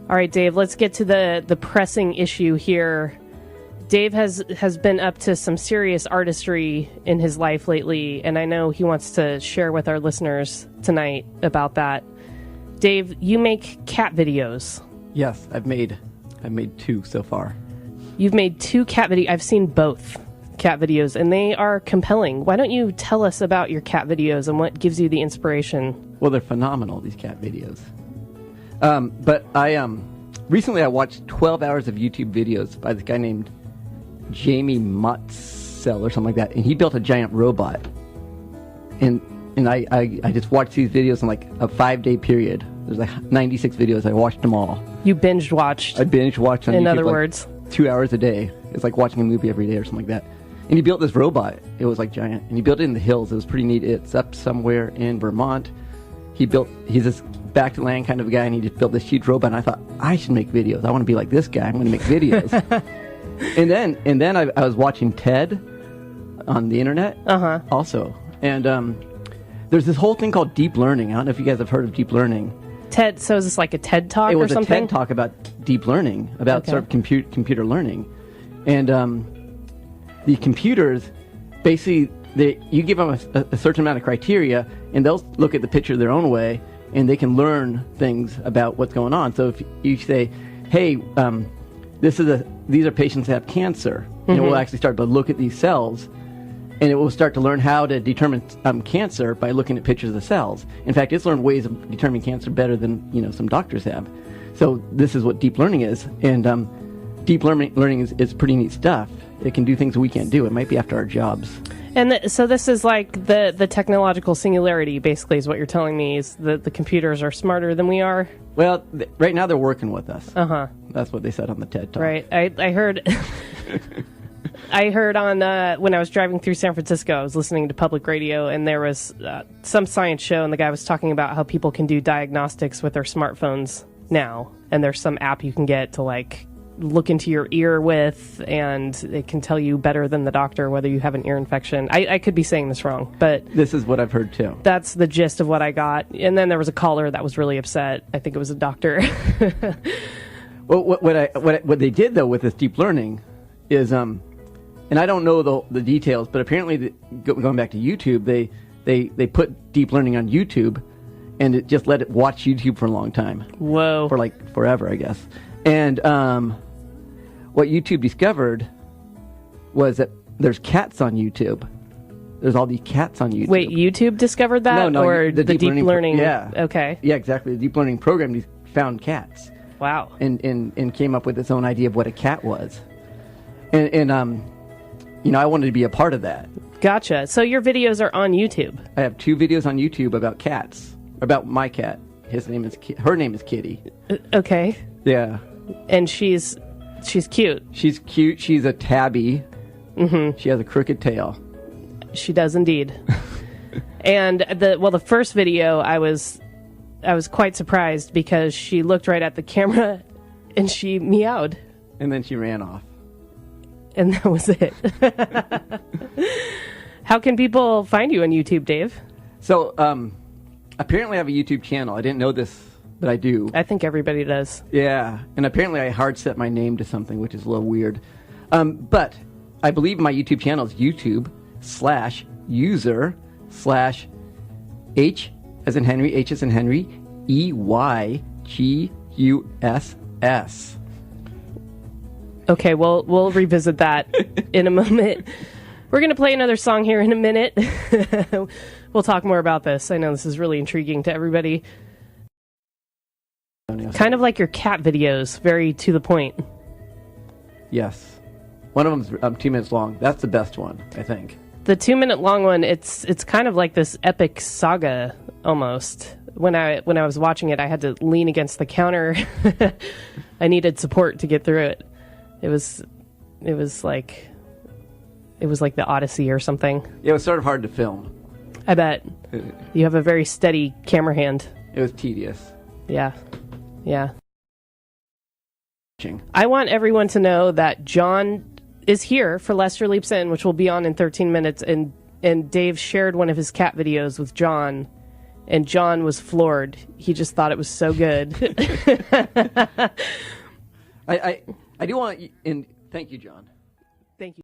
All right, Dave, let's get to the pressing issue here. Dave has been up to some serious artistry in his life lately, and I know he wants to share with our listeners tonight about that. Dave, you make cat videos. Yes, I've made 2 so far. You've made 2 cat videos. I've seen both cat videos, and they are compelling. Why don't you tell us about your cat videos and what gives you the inspiration? Well, they're phenomenal, these cat videos. But recently I watched 12 hours of YouTube videos by this guy named Jamie Motzel or something like that, and he built a giant robot. And I just watched these videos in like a 5-day period. There's like 96 videos. I watched them all. You binge watched. I binge watched on YouTube. In other words, 2 hours a day. It's like watching a movie every day or something like that. And he built this robot. It was like giant, and he built it in the hills. It was pretty neat. It's up somewhere in Vermont. He's this back to land kind of guy, and he just built this huge robot. And I thought, I should make videos. I want to be like this guy. I'm going to make videos. and then I was watching TED on the internet also. And there's this whole thing called deep learning. I don't know if you guys have heard of deep learning. TED, so is this like a TED Talk or something? It was a TED Talk about deep learning, about sort of computer learning. And the computers, basically, you give them a certain amount of criteria, and they'll look at the picture their own way, and they can learn things about what's going on. So if you say, hey, these are patients that have cancer, and it will actually start to look at these cells, and it will start to learn how to determine cancer by looking at pictures of the cells. In fact, it's learned ways of determining cancer better than some doctors have. So this is what deep learning is, and deep learning is pretty neat stuff. It can do things we can't do. It might be after our jobs. And so this is like the technological singularity, basically, is what you're telling me, is that the computers are smarter than we are? Well, right now they're working with us. That's what they said on the TED Talk. Right. I heard... I heard on when I was driving through San Francisco, I was listening to public radio, and there was some science show, and the guy was talking about how people can do diagnostics with their smartphones now, and there's some app you can get to like look into your ear with, and it can tell you better than the doctor whether you have an ear infection. I could be saying this wrong, but this is what I've heard too. That's the gist of what I got. And then there was a caller that was really upset. I think it was a doctor. Well, what they did though with this deep learning is and I don't know the details, but apparently, going back to YouTube, they put deep learning on YouTube, and it just let it watch YouTube for a long time. Whoa. For like forever, I guess. And what YouTube discovered was that there's cats on YouTube. There's all these cats on YouTube. Wait, YouTube discovered that? No, or the deep learning? Yeah. Okay. Yeah, exactly. The deep learning program found cats. Wow. And came up with its own idea of what a cat was. And I wanted to be a part of that. Gotcha. So your videos are on YouTube. I have 2 videos on YouTube about cats. About my cat. Her name is Kitty. Okay. Yeah. And she's cute. She's cute. She's a tabby. Mm-hmm. She has a crooked tail. She does indeed. And the first video, I was quite surprised because she looked right at the camera and she meowed. And then she ran off. And that was it. How can people find you on YouTube, Dave? So, apparently I have a YouTube channel. I didn't know this, but I do. I think everybody does. Yeah, and apparently I hard set my name to something, which is a little weird. But I believe my YouTube channel is YouTube/user/H as in Henry, H as in Henry, EYGUSS. Okay, we'll revisit that in a moment. We're going to play another song here in a minute. We'll talk more about this. I know this is really intriguing to everybody. Kind of like your cat videos, very to the point. Yes. One of them's 2 minutes long. That's the best one, I think. The 2-minute long one, it's kind of like this epic saga almost. When I was watching it, I had to lean against the counter. I needed support to get through it. It was like the Odyssey or something. It was sort of hard to film. I bet. You have a very steady camera hand. It was tedious. Yeah. I want everyone to know that John is here for Lester Leaps In, which will be on in 13 minutes, and Dave shared one of his cat videos with John, And John was floored. He just thought it was so good. I do want, and thank you, John.